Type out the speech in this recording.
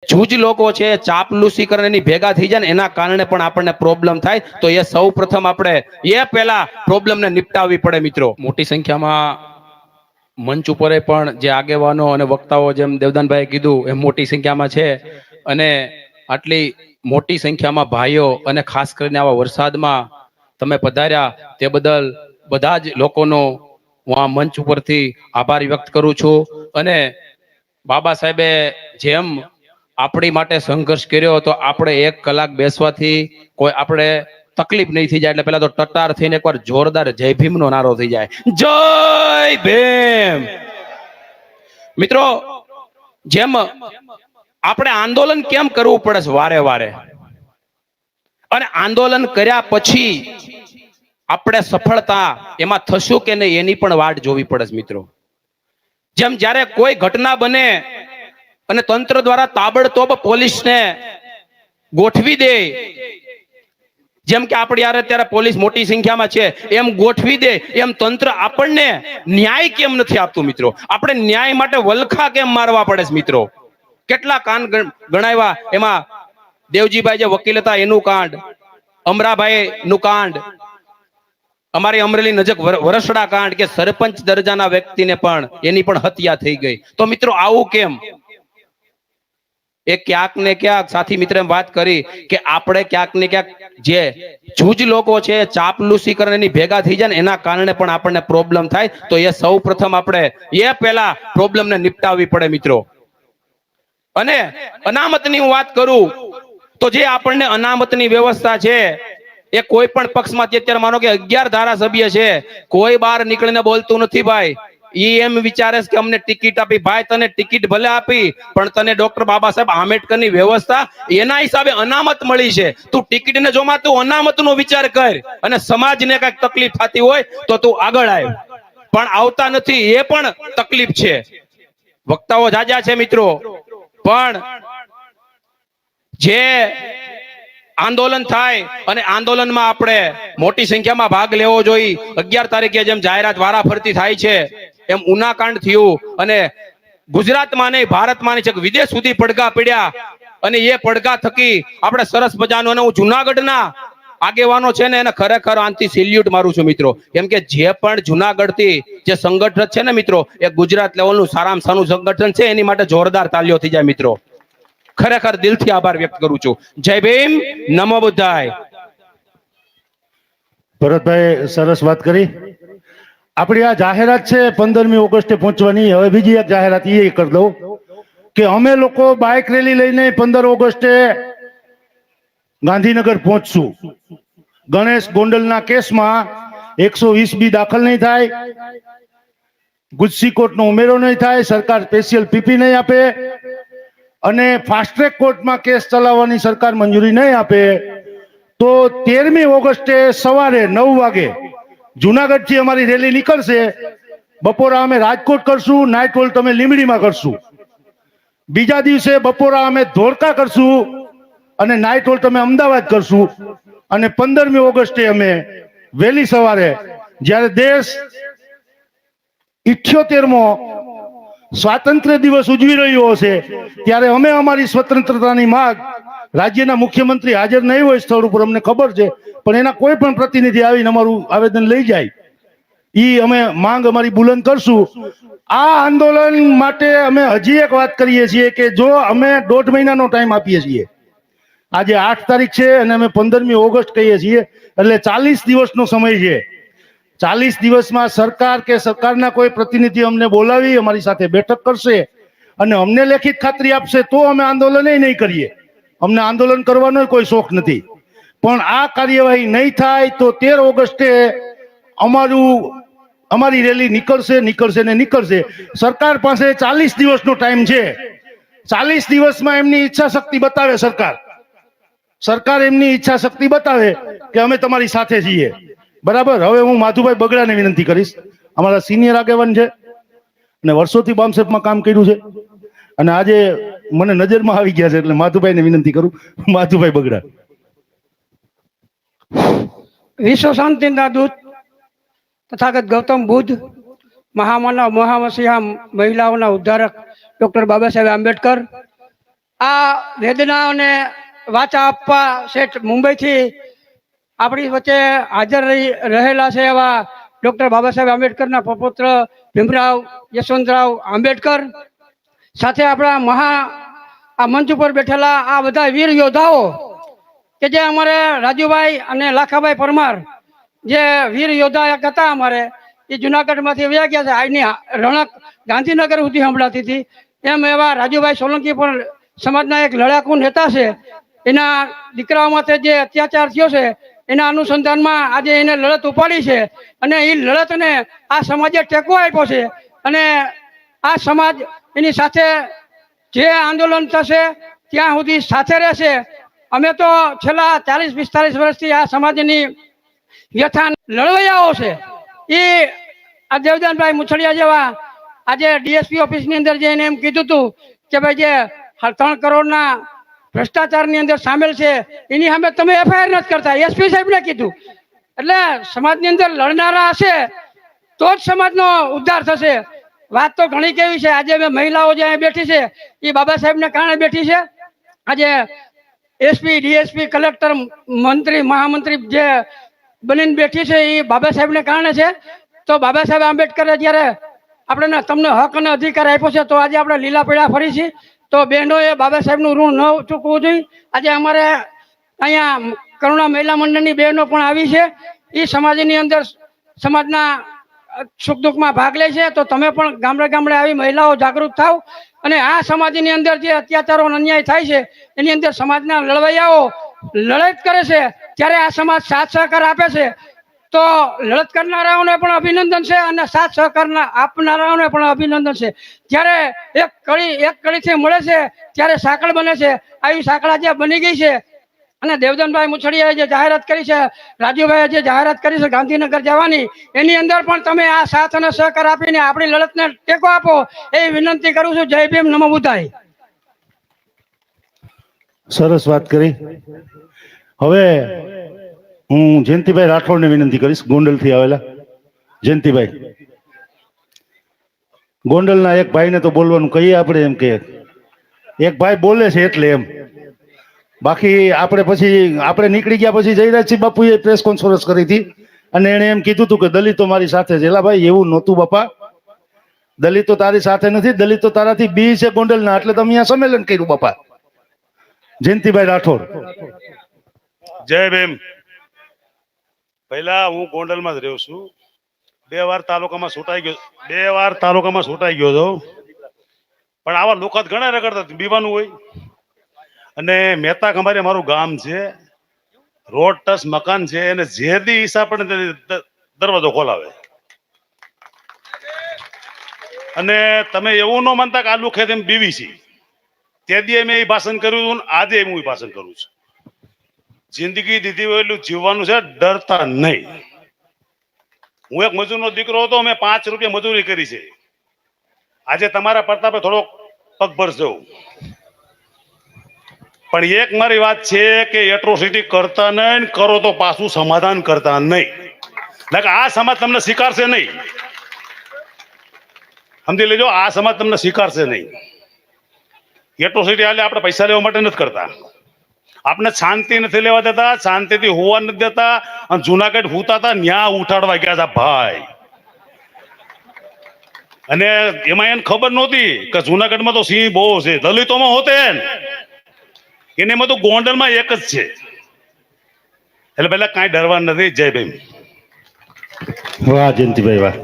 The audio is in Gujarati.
જૂજ લોકો છે ચાપલુસી કરીને એની ભેગા થઈ જાય ને એના કારણે પણ આપણને પ્રોબ્લેમ થાય. તો એ સૌ પ્રથમ આપણે એ પહેલા પ્રોબ્લેમને નિપટાવવી પડે મિત્રો. મોટી સંખ્યામાં મંચ ઉપર પણ જે આગેવાનો અને વક્તાઓ જેમ દેવદાનભાઈ કીધું એમ મોટી સંખ્યામાં છે. અને આટલી મોટી સંખ્યામાં ભાઈઓ અને ખાસ કરીને આવા વરસાદમાં તમે પધાર્યા તે બદલ બધા જ લોકોનો હું આ મંચ ઉપરથી આભાર વ્યક્ત કરું છું. અને બાબા સાહેબે જેમ આપણી માટે સંઘર્ષ કર્યો તો આપણે 1 કલાક બેસવાથી કોઈ આપણે તકલીફ નહીં થઈ જાય. એટલે પેલા તો ટટાર થઈને એકવાર જોરદાર જય ભીમ નો નારો થઈ જાય, જય ભીમ. મિત્રો, જેમ આપણે આંદોલન કેમ કરવું પડે છે વારે વારે, અને આંદોલન કર્યા પછી આપણે સફળતા એમાં થશું કે નહીં એની પણ વાટ જોવી પડે છે મિત્રો. જેમ જ્યારે કોઈ ઘટના બને અને તંત્ર દ્વારા તાબડતોબ પોલીસને ગોઠવી દે, જેમ કે આપણે યાર અત્યારે પોલીસ મોટી સંખ્યામાં છે એમ ગોઠવી દે, એમ તંત્ર આપણને ન્યાય કેમ નથી આપતું મિત્રો? આપણે ન્યાય માટે વલખા કેમ મારવા પડે છે મિત્રો? કેટલા કાંડ ગણાવ્યા, એમાં દેવજીભાઈ જે વકીલ હતા એનું કાંડ, અમરાભાઈ નું કાંડ, અમારી અમરેલી નજીક વરસડા કાંડ કે સરપંચ દરજાના વ્યક્તિને પણ એની પણ હત્યા થઈ ગઈ. તો મિત્રો આવું કેમ? એ ક્યાંક ને ક્યાંક સાથી મિત્રે વાત કરી કે આપણે ક્યાંક ને ક્યાંક જે જૂજ લોકો છે ચાપલુસી કરીને એની ભેગા થઈ જાય ને એના કારણે પણ આપણને પ્રોબ્લેમ થાય. તો એ સૌ પ્રથમ આપણે એ પહેલા પ્રોબ્લેમને નિપટાવવી પડે મિત્રો. અને અનામતની હું વાત કરું તો જે આપણને અનામતની વ્યવસ્થા છે એ કોઈ પણ પક્ષમાંથી અત્યારે માનો કે 11 ધારાસભ્ય છે, કોઈ બહાર નીકળીને બોલતું નથી ભાઈ. ઈ એમ વિચારે છે કે અમને ટિકિટ આપી. ભાઈ તને ટિકિટ ભલે આપી પણ તને ડોક્ટર બાબા સાહેબ આંબેડકરની વ્યવસ્થા એના હિસાબે અનામત મળી છે. તું ટિકિટને જોમાં તું અનામતનો વિચાર કર, અને સમાજને કઈક તકલીફ થતી હોય તો તું આગળ આવ. પણ આવતા નથી, એ પણ તકલીફ છે. વક્તાઓ જાજા છે મિત્રો, પણ જે આંદોલન થાય અને આંદોલનમાં આપણે મોટી સંખ્યામાં ભાગ લેવો જોઈએ. 11 તારીખે જેમ જાહેરાત વારા ફરતી થાય છે એમ ઉનાકાંડ થયું, અને ગુજરાતમાં નહીં ભારતમાં નહીં છે વિદેશ સુધી પડઘા પડ્યા. અને એ પડઘા થકી આપણે સરસ મજાનો, અને હું જુનાગઢના આગેવાનો છે ને એને ખરેખર આંથી સેલ્યુટ મારું છું મિત્રો. કેમ કે જે પણ જુનાગઢથી જે સંગઠન છે ને મિત્રો, એ ગુજરાત લેવલનું સારામાં સારું સંગઠન છે. એની માટે જોરદાર તાલીઓ થઈ જાય મિત્રો. ખરેખર દિલથી આભાર વ્યક્ત કરું છું. જય ભીમ, નમો બુદ્ધાય. ભરતભાઈ સરસ વાત કરી. આપણી આ જાહેરાત છે 15મી ઓગસ્ટે પહોંચવાની. હવે બીજી એક જાહેરાત એ કરી દઉં કે અમે લોકો બાઇક રેલી લઈને 15 ઓગસ્ટે ગાંધીનગર પહોંચશું. ગણેશ ગોંડલના કેસમાં 120B દાખલ નહીં થાય, ગુજસી કોર્ટનો ઉમેરો નહીં થાય, સરકાર સ્પેશિયલ પીપી નહીં આપે, અને ફાસ્ટ ટ્રેક કોર્ટમાં કેસ ચલાવવાની સરકાર મંજૂરી નહીં આપે. તો 13મી ઓગસ્ટે સવારે 9 વાગે જુનાગઢથી અમારી રેલી નીકળશે. બપોરા અમે રાજકોટ કરશું, નાઇટ હોલ્ટ અમે લીંબડીમાં કરશું. બીજા દિવસે બપોરા અમે ધોળકા કરશું અને નાઇટ હોલ્ટ અમે અમદાવાદ કરશું. અને 15મી ઓગસ્ટે અમે વહેલી સવારે, જ્યારે દેશ 78મો સ્વાતંત્ર્ય દિવસ ઉજવી રહ્યો હશે, ત્યારે અમે અમારી સ્વતંત્રતાની માંગ, રાજ્યના મુખ્યમંત્રી હાજર નહીં હોય સ્થળ ઉપર અમને ખબર છે, પણ એના કોઈ પણ પ્રતિનિધિ આવીને અમારું આવેદન લઈ જાય, ઈ અમે માંગ અમારી બુલંદ કરશું. આ આંદોલન માટે અમે હજી એક વાત કરીએ છીએ કે જો અમે 1.5 મહિનાનો ટાઈમ આપીએ છીએ, આજે 8 તારીખ છે અને અમે 15મી ઓગસ્ટ કહીએ છીએ, એટલે 40 દિવસનો સમય છે. 40 દિવસમાં સરકાર કે સરકારના કોઈ પ્રતિનિધિ અમને બોલાવી અમારી સાથે બેઠક કરશે અને અમને લેખિત ખાતરી આપશે તો અમે આંદોલન નહીં કરીએ. અમને આંદોલન કરવાનો કોઈ શોખ નથી, પણ આ કાર્યવાહી નહીં થાય તો 13 ઓગસ્ટે અમારી રેલી નીકળશે. સરકાર પાસે 40 દિવસનો ટાઈમ છે. 40 દિવસમાં એમની ઈચ્છા શક્તિ બતાવે સરકાર એમની ઈચ્છા શક્તિ બતાવે કે અમે તમારી સાથે છીએ. બરાબર. હવે હું માધુભાઈ બગડાને વિનંતી કરીશ, અમારા સિનિયર આગેવાન છે અને વર્ષોથી બામસેપમાં કામ કર્યું છે, અને આજે મને નજરમાં આવી ગયા છે એટલે માધુભાઈને વિનંતી કરું. માધુભાઈ બગડા. વિશ્વ શાંતિના દૂત તથાગત ગૌતમ બુદ્ધ, મહામાનવ, મહામસીહા, મહિલાઓના ઉદ્ધારક ડોક્ટર બાબા સાહેબ આંબેડકર, આ વેદનાઓને વાચા આપવા શેઠ મુંબઈથી આપણી વચ્ચે હાજર રહેલા છે એવા ડૉક્ટર બાબા સાહેબ આંબેડકરના પ્રપુત્ર ભીમરાવ યશવંતરાવ આંબેડકર, સાથે આપણા આ મંચ ઉપર બેઠેલા આ બધા વીર યોદ્ધાઓ કે જે અમારે રાજુભાઈ અને લાખાભાઈ પરમાર જે વીર યોદ્ધા એક હતા અમારે, એ જુનાગઢમાંથી વયા ગયા છે. આજની રણક ગાંધીનગર સુધી સંભળાતી હતી. એમ એવા રાજુભાઈ સોલંકી પણ સમાજના એક લડાકુ નેતા છે. એના દીકરાઓ માટે જે અત્યાચાર થયો છે એના અનુસંધાનમાં આજે એને લડત ઉપાડી છે અને એ લડતને આ સમાજે ટેકો આપ્યો છે અને આ સમાજ એની સાથે જે આંદોલન થશે ત્યાં સુધી સાથે રહેશે. અમે તો છેલ્લા 40-45 વર્ષથી આ સમાજની વ્યથા લડવૈયાઓ છે. એ આ દેવદાનભાઈ મુછડિયા જેવા આજે ડીએસપી ઓફિસની અંદર જઈને એમ કીધું હતું કે ભાઈ જે 3 કરોડના ભ્રષ્ટાચારની અંદર સામેલ છે એની સામે તમે એફઆઈઆર નથી કરતા, એસપી સાહેબને કીધું. એટલે સમાજની અંદર લડનારા હશે તો જ સમાજનો ઉદ્ધાર થશે. વાત તો ઘણી કેવી છે. આજે મહિલાઓ જે અહીં બેઠી છે એ બાબા સાહેબને કારણે બેઠી છે. આજે એસપી, ડીએસપી, કલેક્ટર, મંત્રી, મહામંત્રી જે બનીને બેઠી છે એ બાબા સાહેબને કારણે છે. તો બાબા સાહેબ આંબેડકરે જ્યારે આપણે તમને હક અને અધિકાર આપ્યો છે તો આજે આપણે લીલા પીળા ફરી છીએ. તો બહેનોએ બાબા સાહેબનું ઋણ ન ચૂકવવું જોઈએ. આજે અમારે અહીંયા કરુણા મહિલા મંડળની બહેનો પણ આવી છે. એ સમાજની અંદર સમાજના સુખ દુઃખમાં ભાગ લે છે. તો તમે પણ ગામડે ગામડે આવી મહિલાઓ જાગૃત થાવ અને આ સમાજની અંદર જે અત્યાચારો અન્યાય થાય છે એની અંદર સમાજના લડવૈયાઓ લડત કરે છે ત્યારે આ સમાજ સાથ સહકાર આપે છે. તો લડત કરનારાઓને પણ અભિનંદન છે અને સાથ સહકાર આપનારાઓને પણ અભિનંદન છે. જ્યારે એક કડીથી મળે છે ત્યારે સાંકળ બને છે. આવી સાંકળ આજે બની ગઈ છે અને દેવદાનભાઈ મુછડિયાએ જે જાહેરાત કરી છે, રાજુભાઈએ જે જાહેરાત કરી છે ગાંધીનગર જવાની, એની અંદર પણ તમે આ સાથ અને સહકાર આપીને આપણી લડતને ટેકો આપો એવી વિનંતી કરું છું. જય ભીમ, નમો બુદ્ધાય. સરસ વાત કરી. હવે હું જયંતિભાઈ રાઠોડને વિનંતી કરીશ, ગોંડલથી આવેલા જયંતિભાઈ. ગોંડલના એક ભાઈને તો બોલવાનું કહીએ આપણે, એમ કે એક ભાઈ બોલે છે એટલે એમ. બાકી આપણે નીકળી ગયા પછી જયરાજસિંહ બાપુએ પ્રેસ કોન્ફરન્સ કરી હતી અને એણે એમ કીધું હતું કે દલિતો મારી સાથે છે. એલા ભાઈ, એવું નહોતું બાપા. દલિતો તારી સાથે નથી, દલિતો તારાથી બી છે ગોંડલના, એટલે તમે અહીંયા સંમેલન કર્યું બાપા. જયંતિભાઈ રાઠોડ. જય ભીમ. પહેલા હું ગોંડલમાં જ રહ્યો છું. 2 વાર તાલુકામાં છૂટાઈ ગયો હતો. પણ આવા લોકો ઘણા રગડતા બીવાનું હોય. અને મહેતા ખંભારી મારું ગામ છે, રોડ ટચ મકાન છે, અને જે દી હિસાબ પડે દરવાજો ખોલાવે. અને તમે એવું ન માનતા કે આ લોકો તેમ બીવી છે. તે દી મેં એ ભાષણ કર્યું હતું, આજે હું એ ભાષણ કરું છું. જિંદગી દીધી હોય એટલું જીવવાનું છે, ડરતા નહીં. હું એક મજૂરનો દીકરો હતો, મેં 5 રૂપિયા મજૂરી કરી છે. આજે તમારા પ્રતાપે થોડોક પગભર જવું. પણ એક મારી વાત છે કે એટ્રોસિટી કરતા નહીં, કરો તો પાછું સમાધાન કરતા નહીં. આ સમાજ તમને સ્વીકારશે નહીં. સમજી લેજો, આ સમાજ તમને સ્વીકારશે નહીં. એટ્રોસિટી હાલે આપણે પૈસા લેવા માટે નથી કરતા. આપણે શાંતિ નથી લેવા દેતા, શાંતિથી હોવા નથી દેતા. અને જુનાગઢ હુતા હતા ન્યા ઉઠાડવા ગયા હતા ભાઈ. અને એમાં એને ખબર નહોતી કે જુનાગઢમાં તો સિંહ બહુ છે, દલિતોમાં હોતે એને એમાં તો ગોંડલમાં એક જ છે. એટલે પેલા કાંઈ ડરવા નથી. જય ભીમ. વાહ જયંતિભાઈ વાહ.